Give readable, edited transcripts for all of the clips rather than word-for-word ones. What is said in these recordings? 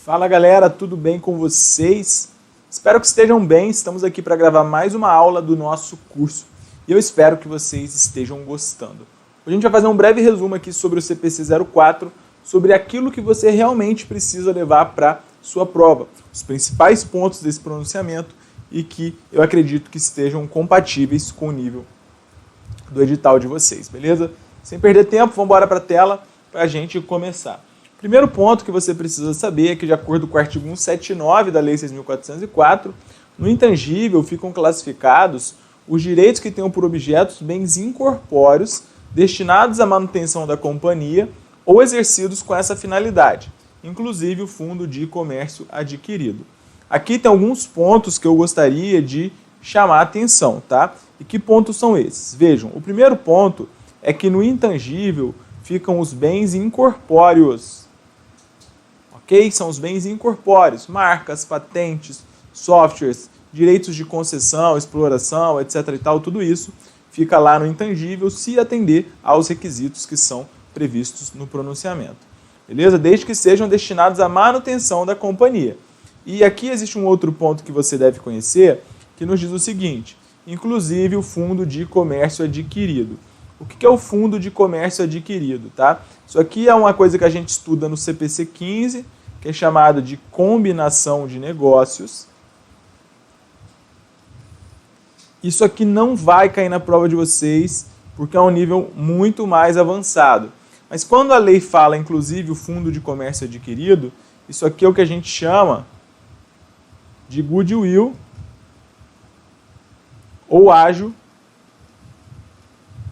Fala galera, tudo bem com vocês? Espero que estejam bem, estamos aqui para gravar mais uma aula do nosso curso e eu espero que vocês estejam gostando. Hoje a gente vai fazer um breve resumo aqui sobre o CPC 04, sobre aquilo que você realmente precisa levar para sua prova, os principais pontos desse pronunciamento e que eu acredito que estejam compatíveis com o nível do edital de vocês, beleza? Sem perder tempo, vamos embora para a tela para a gente começar. O primeiro ponto que você precisa saber é que, de acordo com o artigo 179 da Lei 6.404, no intangível ficam classificados os direitos que tenham por objeto bens incorpóreos destinados à manutenção da companhia ou exercidos com essa finalidade, inclusive o fundo de comércio adquirido. Aqui tem alguns pontos que eu gostaria de chamar a atenção, tá? E que pontos são esses? Vejam, o primeiro ponto é que no intangível ficam os bens incorpóreos. Ok? São os bens incorpóreos, marcas, patentes, softwares, direitos de concessão, exploração, etc. e tal, tudo isso fica lá no intangível se atender aos requisitos que são previstos no pronunciamento. Beleza? Desde que sejam destinados à manutenção da companhia. E aqui existe um outro ponto que você deve conhecer, que nos diz o seguinte: inclusive o fundo de comércio adquirido. O que é o fundo de comércio adquirido? Tá? Isso aqui é uma coisa que a gente estuda no CPC 15, que é chamado de combinação de negócios. Isso aqui não vai cair na prova de vocês, porque é um nível muito mais avançado. Mas quando a lei fala, inclusive, o fundo de comércio adquirido, isso aqui é o que a gente chama de goodwill ou ágio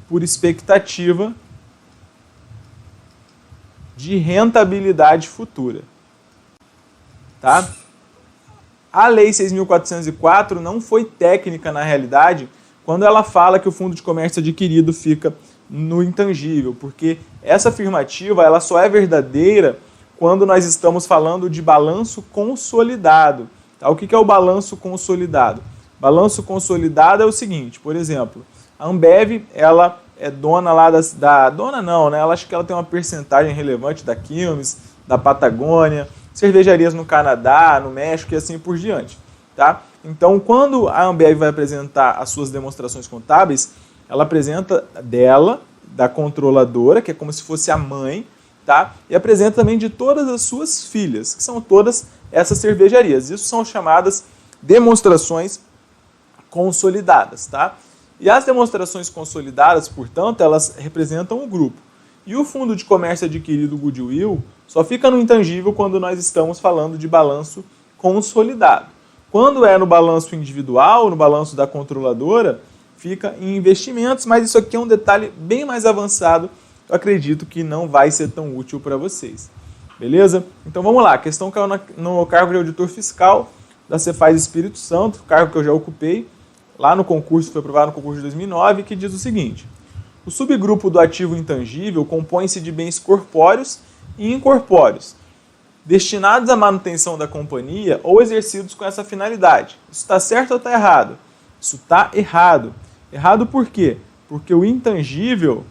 por expectativa de rentabilidade futura. Tá? A Lei 6.404 não foi técnica na realidade quando ela fala que o fundo de comércio adquirido fica no intangível, porque essa afirmativa ela só é verdadeira quando nós estamos falando de balanço consolidado. Tá? O que é o balanço consolidado? Balanço consolidado é o seguinte, por exemplo, a Ambev, ela é dona lá dona não, né? Ela acho que ela tem uma percentagem relevante da Quilmes, da Patagônia, cervejarias no Canadá, no México e assim por diante, tá? Então, quando a Ambev vai apresentar as suas demonstrações contábeis, ela apresenta dela, da controladora, que é como se fosse a mãe, tá? E apresenta também de todas as suas filhas, que são todas essas cervejarias. Isso são chamadas demonstrações consolidadas, tá? E as demonstrações consolidadas, portanto, elas representam o grupo. E o fundo de comércio adquirido goodwill só fica no intangível quando nós estamos falando de balanço consolidado. Quando é no balanço individual, no balanço da controladora, fica em investimentos, mas isso aqui é um detalhe bem mais avançado, eu acredito que não vai ser tão útil para vocês. Beleza? Então vamos lá, a questão caiu no cargo de auditor fiscal da Cefaz Espírito Santo, cargo que eu já ocupei, lá no concurso, foi aprovado no concurso de 2009, que diz o seguinte: o subgrupo do ativo intangível compõe-se de bens corpóreos e incorpóreos, destinados à manutenção da companhia ou exercidos com essa finalidade. Isso está certo ou está errado? Isso está errado. Errado por quê? Porque o intangível,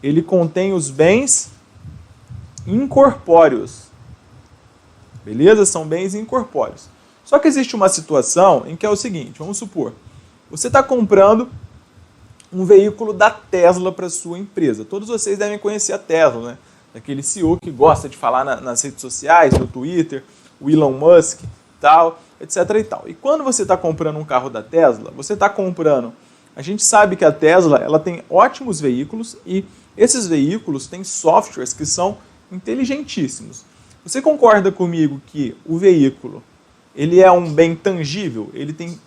ele contém os bens incorpóreos. Beleza? São bens incorpóreos. Só que existe uma situação em que é o seguinte, vamos supor, você está comprando um veículo da Tesla para sua empresa. Todos vocês devem conhecer a Tesla, né? Aquele CEO que gosta de falar nas redes sociais, no Twitter, o Elon Musk, tal, etc. e tal. E quando você está comprando um carro da Tesla, você está comprando... A gente sabe que a Tesla ela tem ótimos veículos e esses veículos têm softwares que são inteligentíssimos. Você concorda comigo que o veículo ele é um bem tangível? Ele tem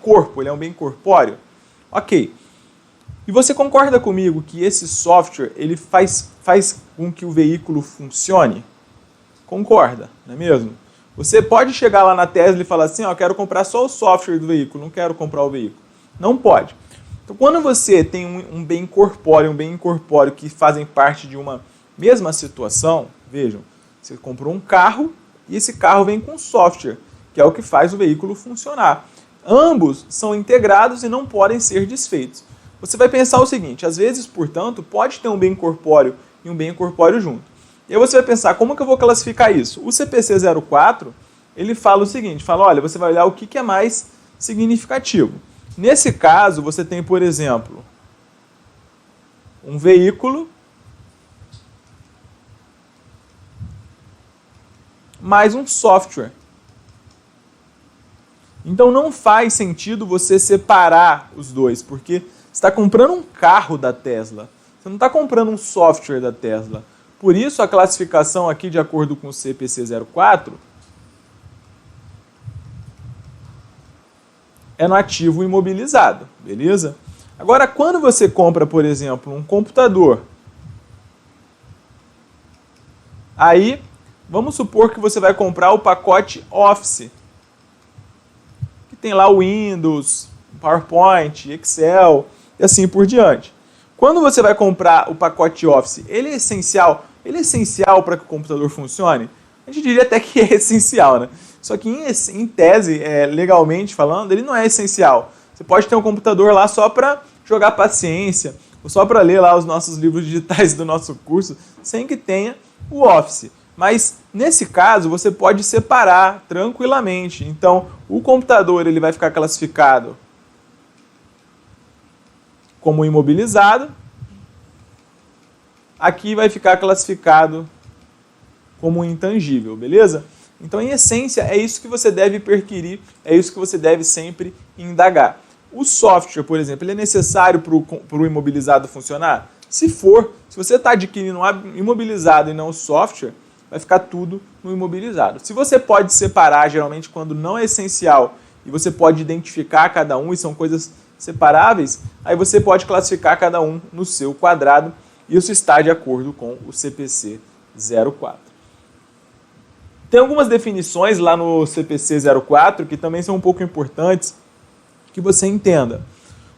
corpo, ele é um bem corpóreo? Ok. E você concorda comigo que esse software ele faz com que o veículo funcione? Concorda, não é mesmo? Você pode chegar lá na Tesla e falar assim, ó, eu quero comprar só o software do veículo, não quero comprar o veículo. Não pode. Então, quando você tem um bem corpóreo, um bem incorpóreo que fazem parte de uma mesma situação, vejam, você comprou um carro e esse carro vem com software, que é o que faz o veículo funcionar. Ambos são integrados e não podem ser desfeitos. Você vai pensar o seguinte, às vezes, portanto, pode ter um bem corpóreo e um bem incorpóreo junto. E aí você vai pensar, como que eu vou classificar isso? O CPC 04, ele fala o seguinte, fala, olha, você vai olhar o que é mais significativo. Nesse caso, você tem, por exemplo, um veículo mais um software. Então não faz sentido você separar os dois, porque você está comprando um carro da Tesla, você não está comprando um software da Tesla. Por isso a classificação aqui, de acordo com o CPC 04, é no ativo imobilizado, beleza? Agora, quando você compra, por exemplo, um computador, aí vamos supor que você vai comprar o pacote Office, que tem lá o Windows, PowerPoint, Excel e assim por diante. Quando você vai comprar o pacote Office, ele é essencial? Ele é essencial para que o computador funcione? A gente diria até que é essencial, né? Só que em tese, legalmente falando, ele não é essencial. Você pode ter um computador lá só para jogar paciência, ou só para ler lá os nossos livros digitais do nosso curso, sem que tenha o Office. Mas, nesse caso, você pode separar tranquilamente. Então, o computador ele vai ficar classificado como imobilizado. Aqui vai ficar classificado como intangível, beleza? Então, em essência, é isso que você deve perquirir, é isso que você deve sempre indagar. O software, por exemplo, ele é necessário para o imobilizado funcionar? Se for, se você está adquirindo um imobilizado e não o software, vai ficar tudo no imobilizado. Se você pode separar, geralmente, quando não é essencial, e você pode identificar cada um, e são coisas separáveis, aí você pode classificar cada um no seu quadrado, e isso está de acordo com o CPC 04. Tem algumas definições lá no CPC 04 que também são um pouco importantes que você entenda.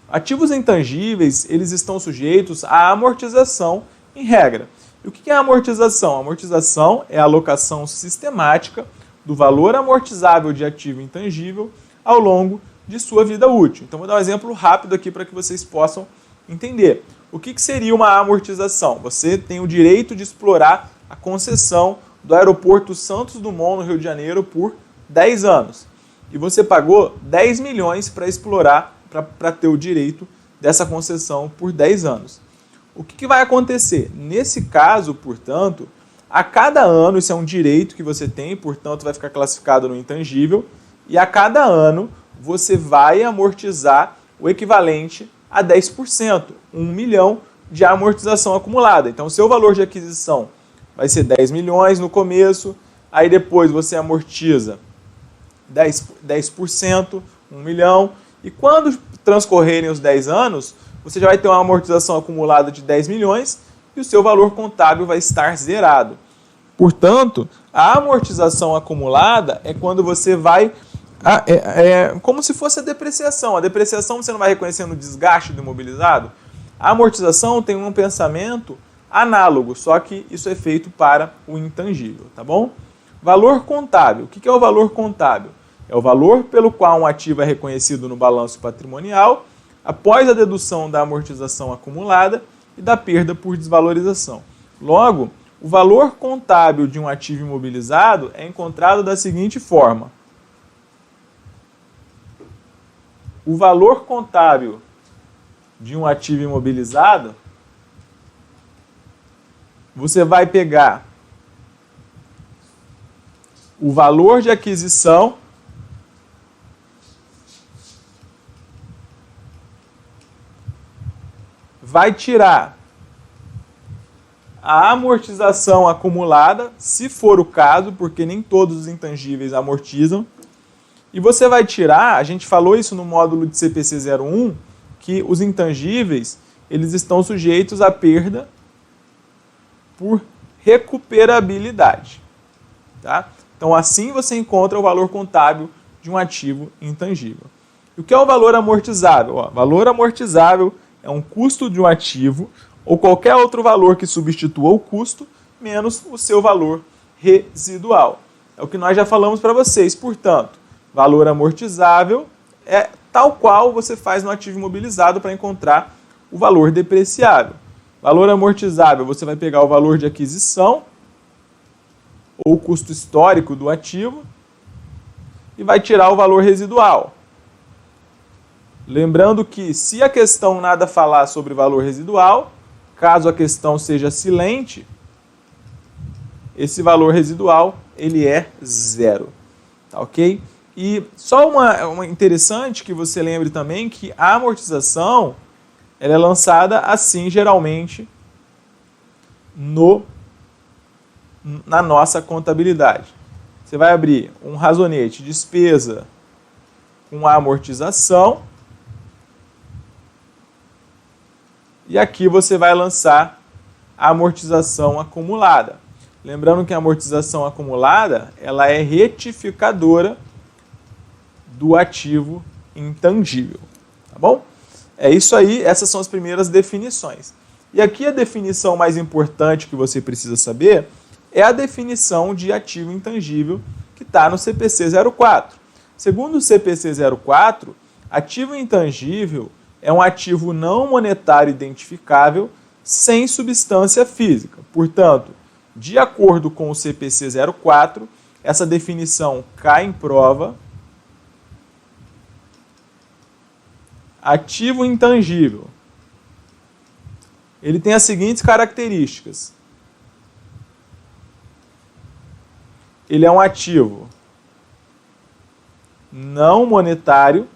Ativos intangíveis, eles estão sujeitos à amortização em regra. E o que é a amortização? A amortização é a alocação sistemática do valor amortizável de ativo intangível ao longo de sua vida útil. Então, vou dar um exemplo rápido aqui para que vocês possam entender. O que seria uma amortização? Você tem o direito de explorar a concessão do aeroporto Santos Dumont, no Rio de Janeiro, por 10 anos. E você pagou 10 milhões para explorar, para ter o direito dessa concessão por 10 anos. O que vai acontecer? Nesse caso, portanto, a cada ano, isso é um direito que você tem, portanto, vai ficar classificado no intangível, e a cada ano você vai amortizar o equivalente a 10%, 1 milhão de amortização acumulada. Então, o seu valor de aquisição vai ser 10 milhões no começo, aí depois você amortiza 10%, 1 milhão, e quando transcorrerem os 10 anos, você já vai ter uma amortização acumulada de 10 milhões e o seu valor contábil vai estar zerado. Portanto, a amortização acumulada é quando você vai... como se fosse a depreciação. A depreciação você não vai reconhecendo o desgaste do imobilizado. A amortização tem um pensamento análogo, só que isso é feito para o intangível, tá bom? Valor contábil. O que é o valor contábil? É o valor pelo qual um ativo é reconhecido no balanço patrimonial após a dedução da amortização acumulada e da perda por desvalorização. Logo, o valor contábil de um ativo imobilizado é encontrado da seguinte forma. O valor contábil de um ativo imobilizado, você vai pegar o valor de aquisição vai tirar a amortização acumulada, se for o caso, porque nem todos os intangíveis amortizam, e você vai tirar, a gente falou isso no módulo de CPC 01, que os intangíveis, eles estão sujeitos à perda por recuperabilidade. Tá? Então, assim você encontra o valor contábil de um ativo intangível. E o que é o valor amortizável? Valor amortizável é um custo de um ativo ou qualquer outro valor que substitua o custo menos o seu valor residual. É o que nós já falamos para vocês. Portanto, valor amortizável é tal qual você faz no ativo imobilizado para encontrar o valor depreciável. Valor amortizável, você vai pegar o valor de aquisição ou custo histórico do ativo, e vai tirar o valor residual. Lembrando que se a questão nada falar sobre valor residual, caso a questão seja silente, esse valor residual ele é zero. Tá ok? E só uma interessante que você lembre também que a amortização ela é lançada assim geralmente na nossa contabilidade. Você vai abrir um razonete despesa com amortização e aqui você vai lançar a amortização acumulada. Lembrando que a amortização acumulada ela é retificadora do ativo intangível. Tá bom? É isso aí, essas são as primeiras definições. E aqui a definição mais importante que você precisa saber é a definição de ativo intangível que está no CPC 04. Segundo o CPC 04, ativo intangível é um ativo não monetário identificável sem substância física. Portanto, de acordo com o CPC 04, essa definição cai em prova. Ativo intangível. Ele tem as seguintes características. Ele é um ativo não monetário,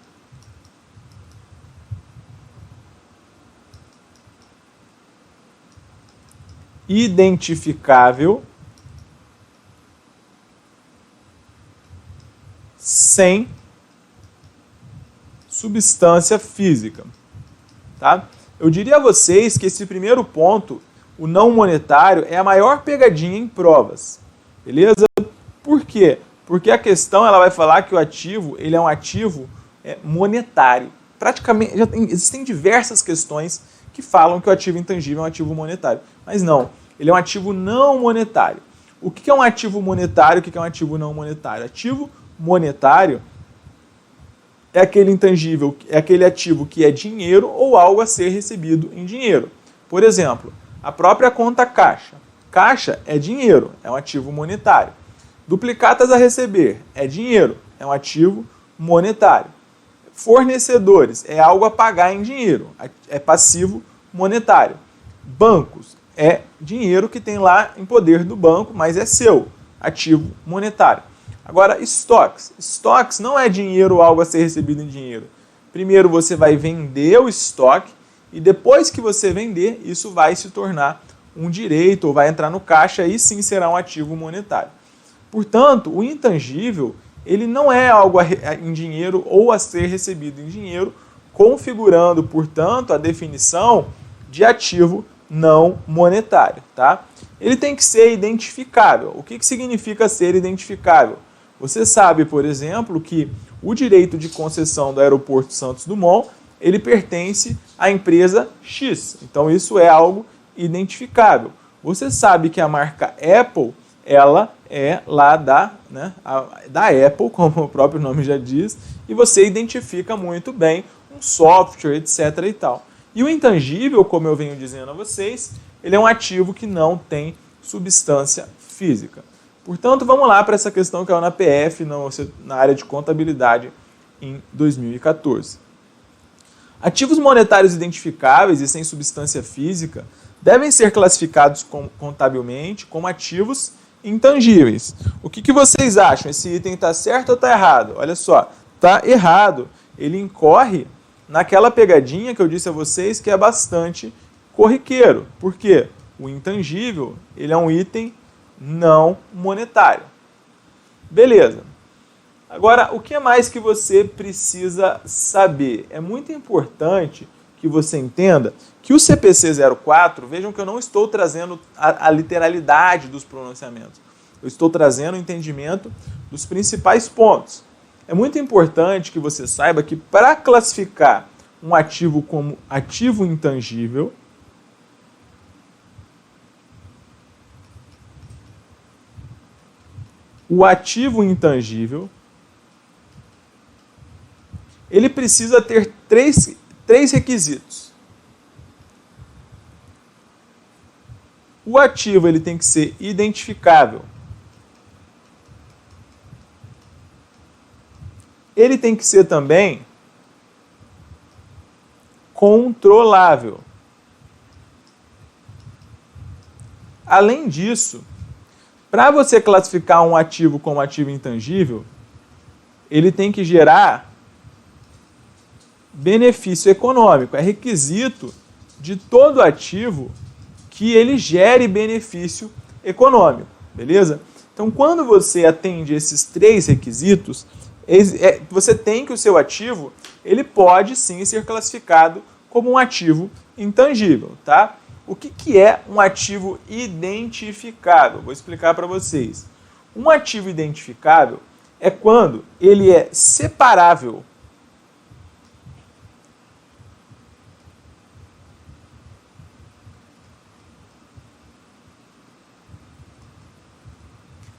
identificável, sem substância física. Tá? Eu diria a vocês que esse primeiro ponto, o não monetário, é a maior pegadinha em provas. Beleza? Por quê? Porque a questão ela vai falar que o ativo ele é um ativo monetário. Praticamente, existem diversas questões que falam que o ativo intangível é um ativo monetário. Mas não, ele é um ativo não monetário. O que é um ativo monetário e o que é um ativo não monetário? Ativo monetário é aquele intangível, é aquele ativo que é dinheiro ou algo a ser recebido em dinheiro. Por exemplo, a própria conta caixa. Caixa é dinheiro, é um ativo monetário. Duplicatas a receber é dinheiro, é um ativo monetário. Fornecedores é algo a pagar em dinheiro, é passivo monetário. Bancos é dinheiro que tem lá em poder do banco, mas é seu, ativo monetário. Agora, estoques. Estoques não é dinheiro ou algo a ser recebido em dinheiro. Primeiro você vai vender o estoque e depois que você vender, isso vai se tornar um direito ou vai entrar no caixa e sim será um ativo monetário. Portanto, o intangível ele não é algo em dinheiro ou a ser recebido em dinheiro, configurando, portanto, a definição de ativo não monetário. Tá? Ele tem que ser identificável. O que significa ser identificável? Você sabe, por exemplo, que o direito de concessão do Aeroporto Santos Dumont, ele pertence à empresa X. Então, isso é algo identificável. Você sabe que a marca Apple, ela é lá da Apple, como o próprio nome já diz, e você identifica muito bem um software, etc. e tal. E o intangível, como eu venho dizendo a vocês, ele é um ativo que não tem substância física. Portanto, vamos lá para essa questão que é na PF, na área de contabilidade, em 2014. Ativos monetários identificáveis e sem substância física devem ser classificados contabilmente como ativos intangíveis. O que vocês acham? Esse item está certo ou está errado? Olha só, está errado. Ele incorre naquela pegadinha que eu disse a vocês que é bastante corriqueiro. Por quê? O intangível ele é um item não monetário. Beleza. Agora, o que mais que você precisa saber? É muito importante que você entenda que o CPC 04, vejam que eu não estou trazendo a literalidade dos pronunciamentos. Eu estou trazendo o entendimento dos principais pontos. É muito importante que você saiba que para classificar um ativo como ativo intangível, o ativo intangível, ele precisa ter três requisitos. O ativo ele tem que ser identificável. ele tem que ser também controlável. Além disso, para você classificar um ativo como ativo intangível, ele tem que gerar benefício econômico. É requisito de todo ativo que ele gere benefício econômico, beleza? Então, quando você atende esses 3 requisitos, você tem que o seu ativo, ele pode sim ser classificado como um ativo intangível, tá? O que é um ativo identificável? Vou explicar para vocês. Um ativo identificável é quando ele é separável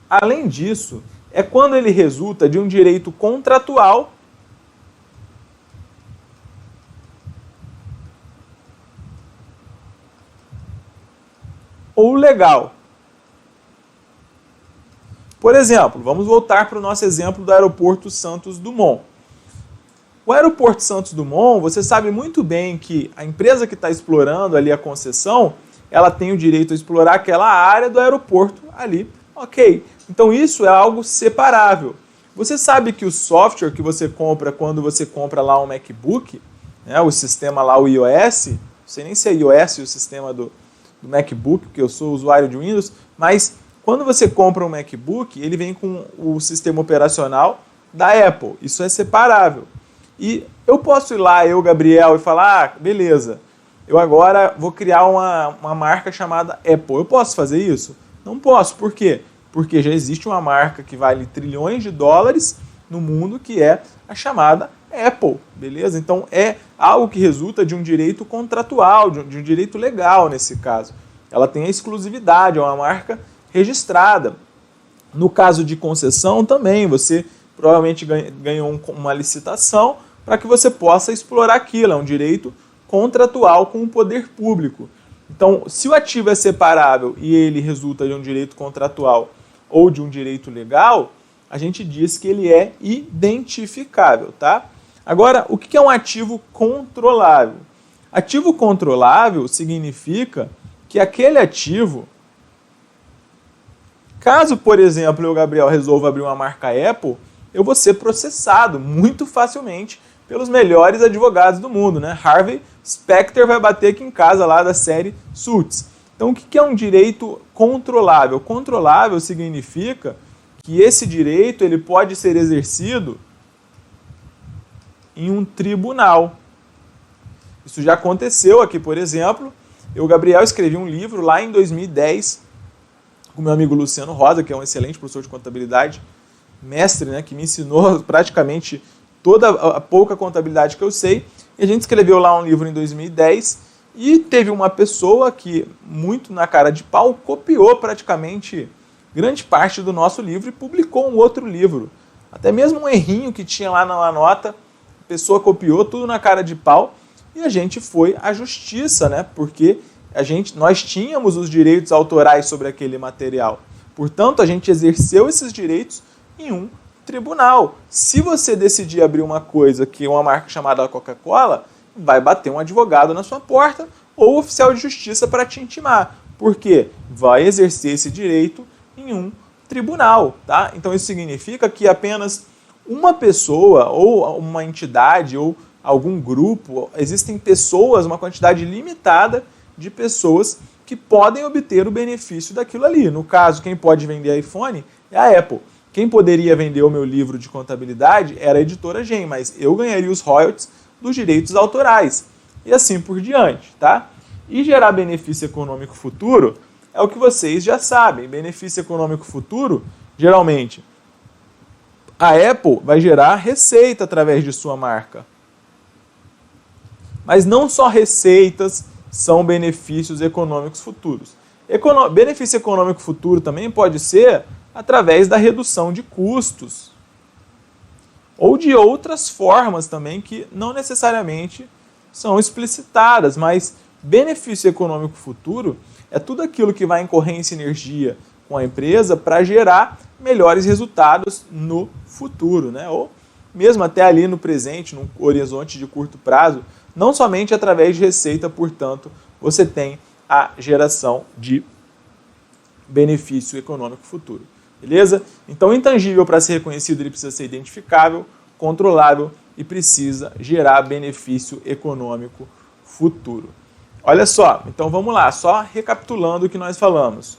além disso, é quando ele resulta de um direito contratual ou legal. Por exemplo, vamos voltar para o nosso exemplo do aeroporto Santos Dumont. O aeroporto Santos Dumont, você sabe muito bem que a empresa que está explorando ali a concessão, ela tem o direito a explorar aquela área do aeroporto ali. Ok, então isso é algo separável. Você sabe que o software que você compra quando você compra lá um MacBook, né, o sistema lá, o iOS, não sei nem se é iOS o sistema do MacBook, porque eu sou usuário de Windows, mas quando você compra um MacBook, ele vem com o sistema operacional da Apple. Isso é separável. E eu posso ir lá, eu, Gabriel, e falar, beleza, eu agora vou criar uma marca chamada Apple. Eu posso fazer isso? Não posso. Por quê? Porque já existe uma marca que vale trilhões de dólares no mundo, que é a chamada Apple, beleza? Então é algo que resulta de um direito contratual, de um direito legal nesse caso. Ela tem a exclusividade, é uma marca registrada. No caso de concessão também, você provavelmente ganhou uma licitação para que você possa explorar aquilo, é um direito contratual com o poder público. Então, se o ativo é separável e ele resulta de um direito contratual ou de um direito legal, a gente diz que ele é identificável, tá? Agora, o que é um ativo controlável? Ativo controlável significa que aquele ativo, caso, por exemplo, eu, Gabriel, resolva abrir uma marca Apple, eu vou ser processado muito facilmente pelos melhores advogados do mundo, né? Harvey Specter vai bater aqui em casa lá da série Suits. Então, o que é um direito controlável? Controlável significa que esse direito ele pode ser exercido em um tribunal. Isso já aconteceu aqui, por exemplo. Eu, Gabriel, escrevi um livro lá em 2010 com meu amigo Luciano Rosa, que é um excelente professor de contabilidade, mestre, né, que me ensinou praticamente toda a pouca contabilidade que eu sei. E a gente escreveu lá um livro em 2010 e teve uma pessoa que, muito na cara de pau, copiou praticamente grande parte do nosso livro e publicou um outro livro. Até mesmo um errinho que tinha lá na nota, a pessoa copiou tudo na cara de pau e a gente foi à justiça, né? Porque nós tínhamos os direitos autorais sobre aquele material. Portanto, a gente exerceu esses direitos em um tribunal. Se você decidir abrir uma coisa que é uma marca chamada Coca-Cola, vai bater um advogado na sua porta ou oficial de justiça para te intimar. Por quê? Vai exercer esse direito em um tribunal, tá? Então isso significa que apenas uma pessoa ou uma entidade ou algum grupo, existem pessoas, uma quantidade limitada de pessoas que podem obter o benefício daquilo ali. No caso, quem pode vender iPhone é a Apple. Quem poderia vender o meu livro de contabilidade era a editora Gen, mas eu ganharia os royalties dos direitos autorais. E assim por diante, tá? E gerar benefício econômico futuro é o que vocês já sabem. Benefício econômico futuro, geralmente, a Apple vai gerar receita através de sua marca. Mas não só receitas são benefícios econômicos futuros. Benefício econômico futuro também pode ser através da redução de custos ou de outras formas também que não necessariamente são explicitadas, mas benefício econômico futuro é tudo aquilo que vai incorrer em sinergia com a empresa para gerar melhores resultados no futuro, né? Ou mesmo até ali no presente, num horizonte de curto prazo, não somente através de receita, portanto, você tem a geração de benefício econômico futuro. Beleza? Então, o intangível, para ser reconhecido, ele precisa ser identificável, controlável e precisa gerar benefício econômico futuro. Olha só, então vamos lá, só recapitulando o que nós falamos.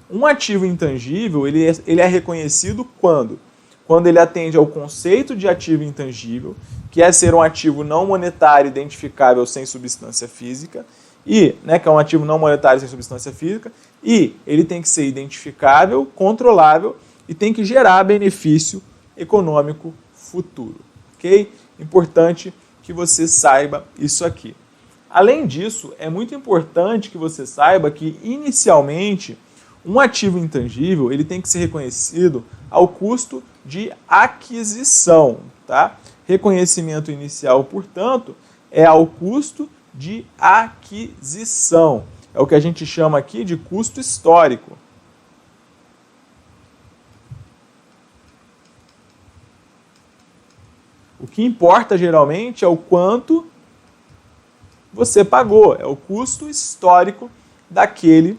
Um ativo intangível, ele é reconhecido quando? Quando ele atende ao conceito de ativo intangível, que é ser um ativo não monetário identificável sem substância física, que é um ativo não monetário sem substância física, e ele tem que ser identificável, controlável e tem que gerar benefício econômico futuro. Ok? Importante que você saiba isso aqui. Além disso, é muito importante que você saiba que, inicialmente, um ativo intangível ele tem que ser reconhecido ao custo de aquisição. Tá? Reconhecimento inicial, portanto, é ao custo de aquisição. É o que a gente chama aqui de custo histórico. O que importa geralmente é o quanto você pagou, é o custo histórico daquele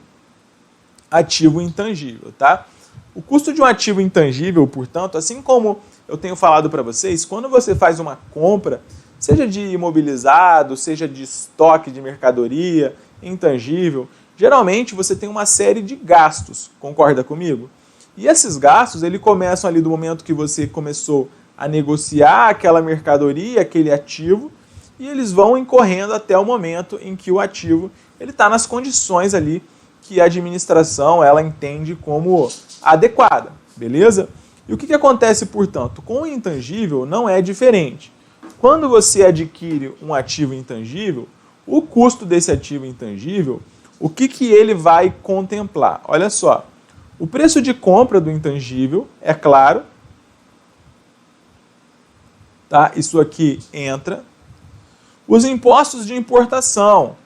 ativo intangível, tá? O custo de um ativo intangível, portanto, assim como eu tenho falado para vocês, quando você faz uma compra, seja de imobilizado, seja de estoque de mercadoria, intangível, geralmente você tem uma série de gastos, concorda comigo? E esses gastos, eles começam ali do momento que você começou a negociar aquela mercadoria, aquele ativo, e eles vão incorrendo até o momento em que o ativo está nas condições ali que a administração ela entende como adequada, beleza? E o que acontece, portanto? Com o intangível não é diferente. Quando você adquire um ativo intangível, o custo desse ativo intangível, o que ele vai contemplar? Olha só, o preço de compra do intangível, é claro, tá? Isso aqui entra. Os impostos de importação.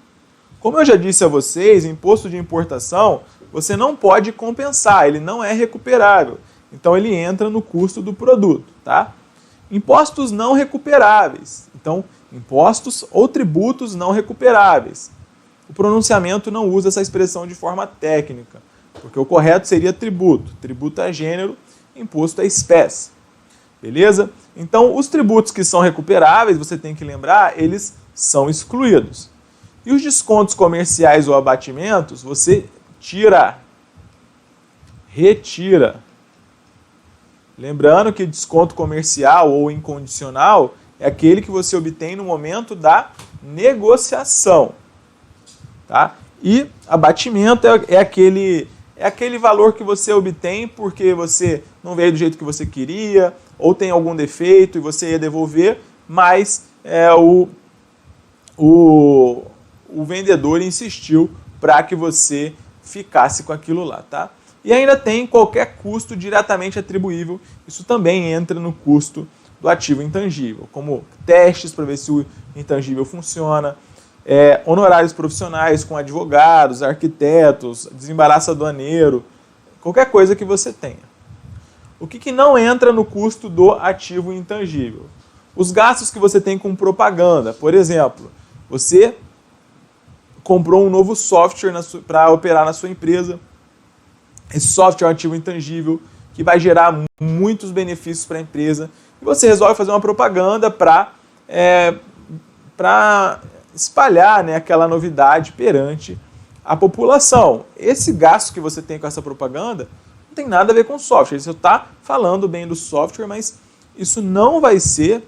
Como eu já disse a vocês, imposto de importação você não pode compensar, ele não é recuperável. Então ele entra no custo do produto, tá? Impostos não recuperáveis. Então, impostos ou tributos não recuperáveis. O pronunciamento não usa essa expressão de forma técnica, porque o correto seria tributo. Tributo é gênero, imposto é espécie. Beleza? Então, os tributos que são recuperáveis, você tem que lembrar, eles são excluídos. E os descontos comerciais ou abatimentos, você retira. Lembrando que desconto comercial ou incondicional é aquele que você obtém no momento da negociação. Tá? E abatimento é aquele valor que você obtém porque você não veio do jeito que você queria, ou tem algum defeito e você ia devolver, mas o vendedor insistiu para que você ficasse com aquilo lá, tá? E ainda tem qualquer custo diretamente atribuível, isso também entra no custo do ativo intangível, como testes para ver se o intangível funciona, honorários profissionais com advogados, arquitetos, desembaraço aduaneiro, qualquer coisa que você tenha. O que não entra no custo do ativo intangível? Os gastos que você tem com propaganda. Por exemplo, você comprou um novo software para operar na sua empresa. Esse software é um ativo intangível que vai gerar muitos benefícios para a empresa. E você resolve fazer uma propaganda para espalhar, né, aquela novidade perante a população. Esse gasto que você tem com essa propaganda não tem nada a ver com o software. Você está falando bem do software, mas isso não vai ser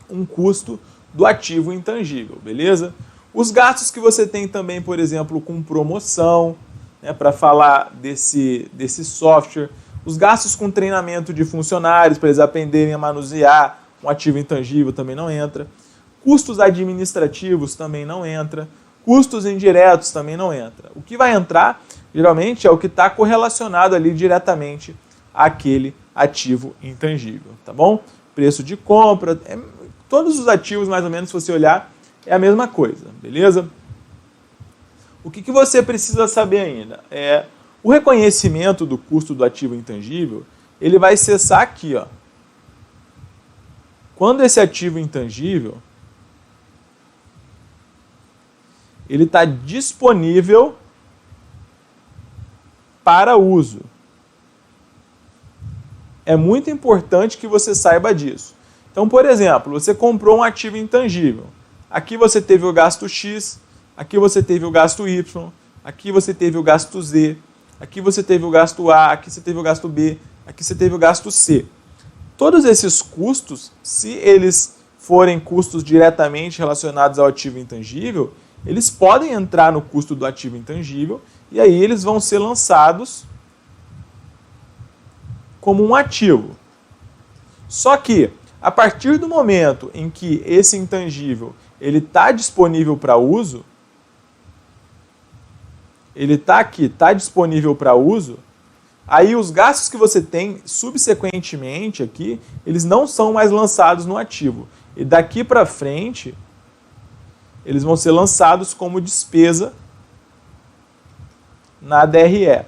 um custo do ativo intangível, beleza? Os gastos que você tem também, por exemplo, com promoção, né, para falar desse software, os gastos com treinamento de funcionários para eles aprenderem a manusear um ativo intangível também não entra. Custos administrativos também não entra. Custos indiretos também não entra. O que vai entrar, geralmente, é o que está correlacionado ali diretamente àquele ativo intangível, tá bom? Preço de compra, todos os ativos, mais ou menos, se você olhar, é a mesma coisa, beleza? O que você precisa saber ainda? O reconhecimento do custo do ativo intangível, ele vai cessar aqui, ó. quando esse ativo intangível ele está disponível para uso. É muito importante que você saiba disso. Então, por exemplo, você comprou um ativo intangível. Aqui você teve o gasto X, aqui você teve o gasto Y, aqui você teve o gasto Z, aqui você teve o gasto A, aqui você teve o gasto B, aqui você teve o gasto C. Todos esses custos, se eles forem custos diretamente relacionados ao ativo intangível, eles podem entrar no custo do ativo intangível e aí eles vão ser lançados como um ativo. Só que, a partir do momento em que esse intangível ele está disponível para uso, ele está aqui, está disponível para uso, aí os gastos que você tem subsequentemente aqui, eles não são mais lançados no ativo. E daqui para frente, eles vão ser lançados como despesa na DRE.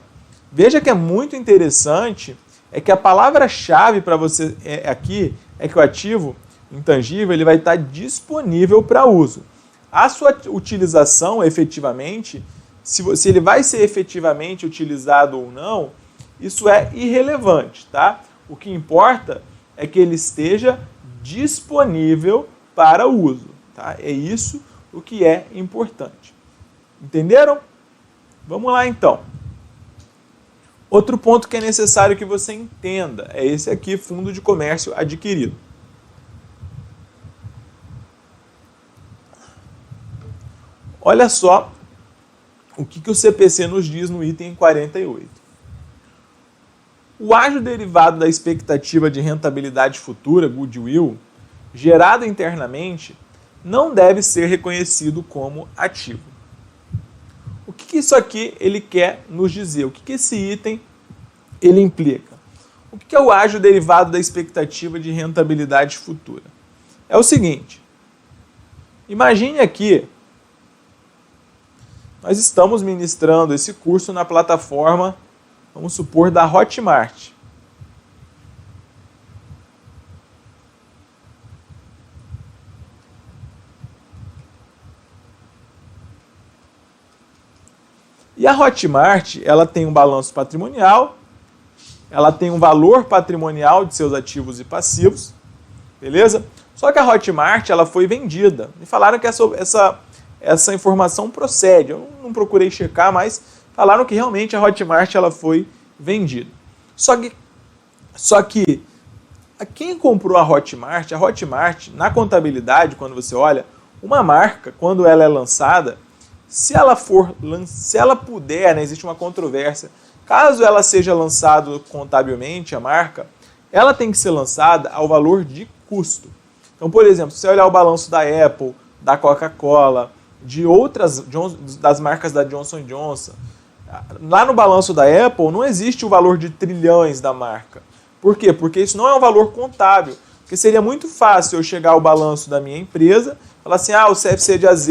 Veja que é muito interessante, é que a palavra-chave para você aqui é que o ativo intangível ele vai estar disponível para uso. A sua utilização, efetivamente, se ele vai ser efetivamente utilizado ou não, isso é irrelevante, tá? O que importa é que ele esteja disponível para uso, tá? É isso o que é importante. Entenderam? Vamos lá, então. Outro ponto que é necessário que você entenda é esse aqui, fundo de comércio adquirido. Olha só o que o CPC nos diz no item 48. O ágio derivado da expectativa de rentabilidade futura, goodwill, gerado internamente, não deve ser reconhecido como ativo. O que isso aqui ele quer nos dizer? O que esse item ele implica? O que é o ágio derivado da expectativa de rentabilidade futura? É o seguinte, imagine aqui, nós estamos ministrando esse curso na plataforma, vamos supor, da Hotmart. E a Hotmart, ela tem um balanço patrimonial, ela tem um valor patrimonial de seus ativos e passivos, beleza? Só que a Hotmart, ela foi vendida. Me falaram que essa informação procede. Eu não procurei checar, mas falaram que realmente a Hotmart ela foi vendida. Só que quem comprou a Hotmart, na contabilidade, quando você olha, uma marca, quando ela é lançada, se ela puder, né, existe uma controvérsia, caso ela seja lançada contabilmente, a marca, ela tem que ser lançada ao valor de custo. Então, por exemplo, se você olhar o balanço da Apple, da Coca-Cola, das marcas da Johnson & Johnson, lá no balanço da Apple não existe o valor de trilhões da marca. Por quê? Porque isso não é um valor contábil. Porque seria muito fácil eu chegar ao balanço da minha empresa e falar assim, o CFC de AZ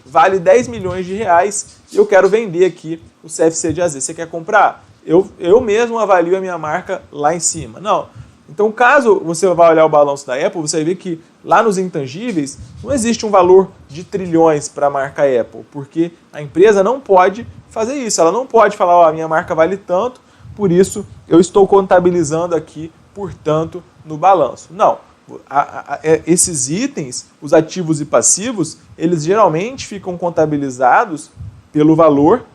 vale 10 milhões de reais e eu quero vender aqui o CFC de AZ. Você quer comprar? Eu mesmo avalio a minha marca lá em cima. Não. Então, caso você vá olhar o balanço da Apple, você vai ver que lá nos intangíveis não existe um valor de trilhões para a marca Apple, porque a empresa não pode fazer isso. Ela não pode falar, a minha marca vale tanto, por isso eu estou contabilizando aqui, portanto, no balanço. Não. Esses itens, os ativos e passivos, eles geralmente ficam contabilizados pelo valor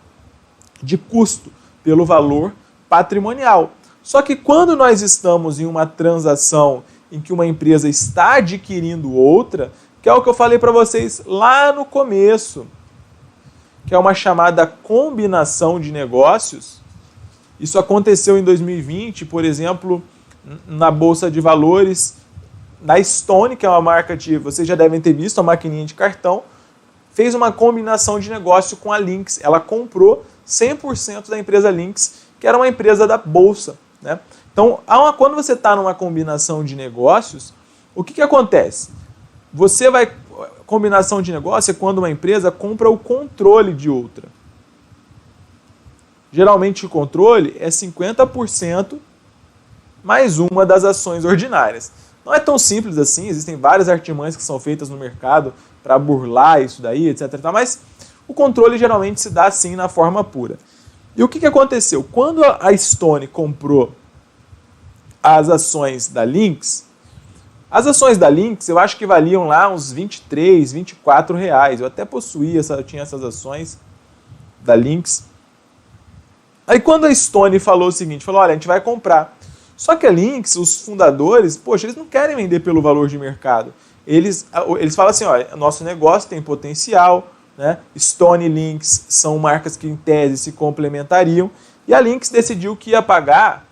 de custo, pelo valor patrimonial. Só que quando nós estamos em uma transação em que uma empresa está adquirindo outra, que é o que eu falei para vocês lá no começo, que é uma chamada combinação de negócios, isso aconteceu em 2020, por exemplo, na Bolsa de Valores, na Stone, que é uma marca vocês já devem ter visto, a maquininha de cartão, fez uma combinação de negócio com a Lynx. Ela comprou 100% da empresa Lynx, que era uma empresa da Bolsa, né? Então, quando você está numa combinação de negócios, o que acontece? Combinação de negócio é quando uma empresa compra o controle de outra. Geralmente o controle é 50% mais uma das ações ordinárias. Não é tão simples assim, existem várias artimanhas que são feitas no mercado para burlar isso daí, etc. Mas o controle geralmente se dá assim na forma pura. E o que aconteceu? Quando a Stone comprou as ações da Lynx, as ações da Lynx eu acho que valiam lá uns 23, 24 reais. Eu até possuía, eu tinha essas ações da Lynx. Aí quando a Stone falou o seguinte, falou, olha, a gente vai comprar. Só que a Lynx, os fundadores, poxa, eles não querem vender pelo valor de mercado. Eles falam assim, olha, nosso negócio tem potencial, né? Stone e Lynx são marcas que em tese se complementariam. E a Lynx decidiu que ia pagar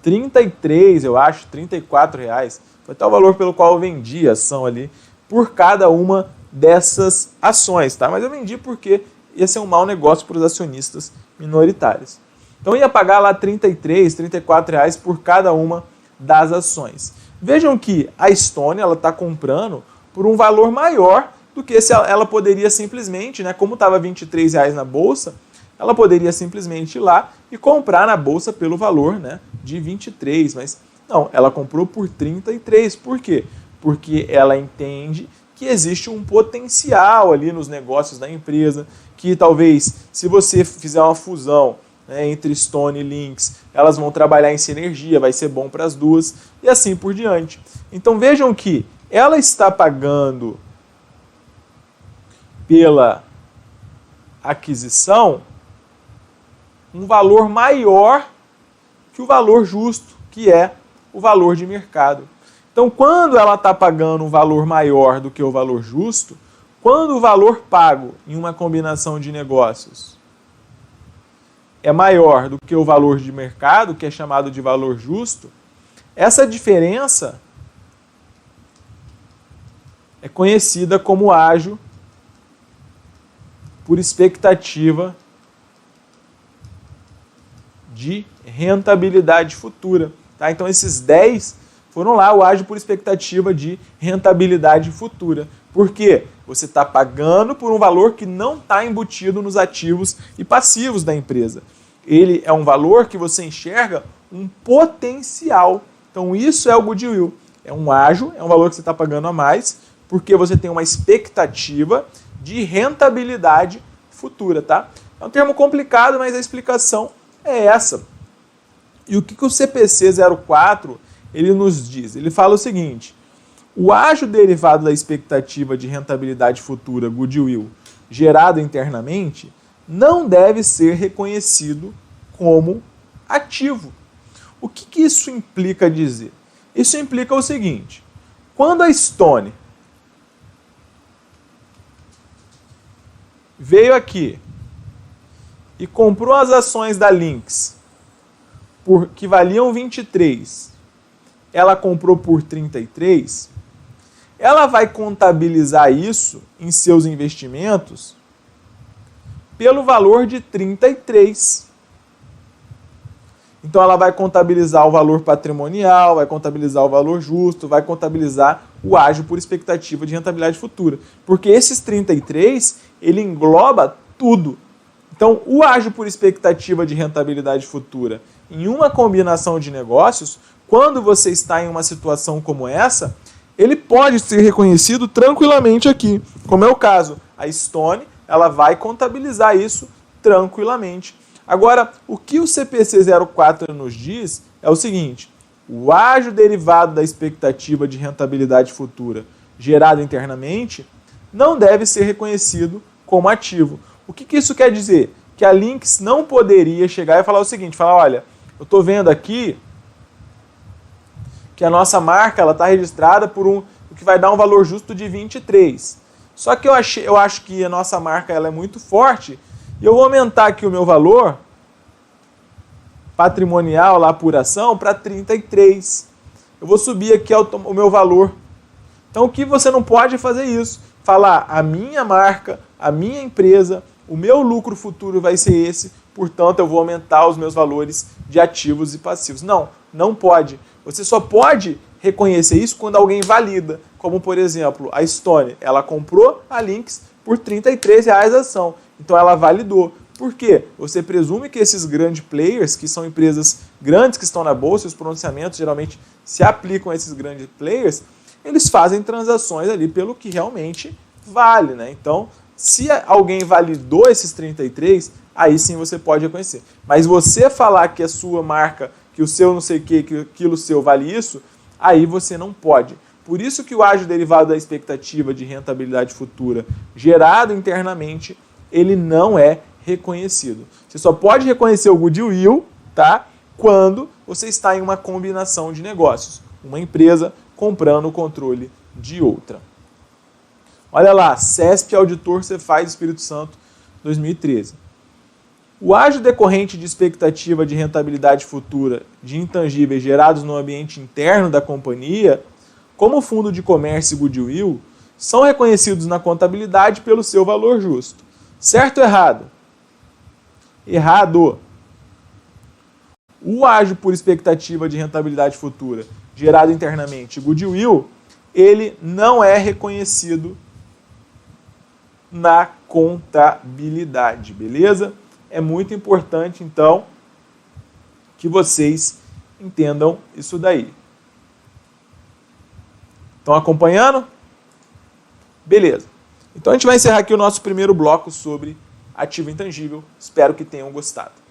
33, eu acho, 34 reais. Foi até o valor pelo qual eu vendi a ação ali, por cada uma dessas ações, tá? Mas eu vendi porque ia ser um mau negócio para os acionistas minoritários. Então ia pagar lá 33, 34 reais por cada uma das ações. Vejam que a Stone está comprando por um valor maior do que se ela poderia simplesmente, né, como estava 23 reais na bolsa, ela poderia simplesmente ir lá e comprar na bolsa pelo valor, né, de 23, mas não, ela comprou por 33. Por quê? Porque ela entende que existe um potencial ali nos negócios da empresa, que talvez, se você fizer uma fusão, né, entre Stone e Lynx, elas vão trabalhar em sinergia, vai ser bom para as duas, e assim por diante. Então vejam que ela está pagando pela aquisição um valor maior que o valor justo, que é o valor de mercado. Então, quando ela está pagando um valor maior do que o valor justo, quando o valor pago em uma combinação de negócios é maior do que o valor de mercado, que é chamado de valor justo, essa diferença é conhecida como ágio por expectativa de rentabilidade futura. Tá? Então esses 10 foram lá, o ágio por expectativa de rentabilidade futura. Por quê? Você está pagando por um valor que não está embutido nos ativos e passivos da empresa. Ele é um valor que você enxerga um potencial. Então isso é o goodwill. É um ágio, é um valor que você está pagando a mais, porque você tem uma expectativa de rentabilidade futura. Tá? É um termo complicado, mas a explicação é essa. E o que o CPC 04 ele nos diz? Ele fala o seguinte: o ágio derivado da expectativa de rentabilidade futura, goodwill, gerado internamente, não deve ser reconhecido como ativo. O que isso implica dizer? Isso implica o seguinte: quando a Stone veio aqui e comprou as ações da Lynx que valiam 23, ela comprou por 33, ela vai contabilizar isso em seus investimentos pelo valor de 33. Então ela vai contabilizar o valor patrimonial, vai contabilizar o valor justo, vai contabilizar o ágio por expectativa de rentabilidade futura. Porque esses 33, ele engloba tudo. Então o ágio por expectativa de rentabilidade futura em uma combinação de negócios, quando você está em uma situação como essa, ele pode ser reconhecido tranquilamente aqui. Como é o caso, a Stone, ela vai contabilizar isso tranquilamente. Agora, o que o CPC 04 nos diz é o seguinte: o ágio derivado da expectativa de rentabilidade futura gerado internamente não deve ser reconhecido como ativo. O que isso quer dizer? Que a Lynx não poderia chegar e falar o seguinte, falar, olha, eu estou vendo aqui que a nossa marca está registrada por o que vai dar um valor justo de 23. Só que eu acho que a nossa marca ela é muito forte e eu vou aumentar aqui o meu valor patrimonial lá por ação para 33. Eu vou subir aqui o meu valor. Então o que você não pode fazer isso? Falar a minha marca, a minha empresa, o meu lucro futuro vai ser esse, portanto eu vou aumentar os meus valores de ativos e passivos. Não, não pode. Você só pode reconhecer isso quando alguém valida, como por exemplo a Stone, ela comprou a Lynx por R$ 33 a ação, então ela validou. Por quê? Você presume que esses grandes players, que são empresas grandes que estão na bolsa, os pronunciamentos geralmente se aplicam a esses grandes players, eles fazem transações ali pelo que realmente vale, né? Então, se alguém validou esses 33, aí sim você pode reconhecer. Mas você falar que a sua marca, que o seu não sei o que aquilo seu vale isso, aí você não pode. Por isso que o ágio derivado da expectativa de rentabilidade futura gerado internamente, ele não é reconhecido. Você só pode reconhecer o goodwill, tá? Quando você está em uma combinação de negócios. Uma empresa comprando o controle de outra. Olha lá, CESP Auditor Cefaz Espírito Santo 2013. O ágio decorrente de expectativa de rentabilidade futura de intangíveis gerados no ambiente interno da companhia, como fundo de comércio e goodwill, são reconhecidos na contabilidade pelo seu valor justo. Certo ou errado? Errado. O ágio por expectativa de rentabilidade futura gerado internamente, goodwill, ele não é reconhecido na contabilidade, beleza? É muito importante, então, que vocês entendam isso daí. Estão acompanhando? Beleza. Então a gente vai encerrar aqui o nosso primeiro bloco sobre ativo intangível. Espero que tenham gostado.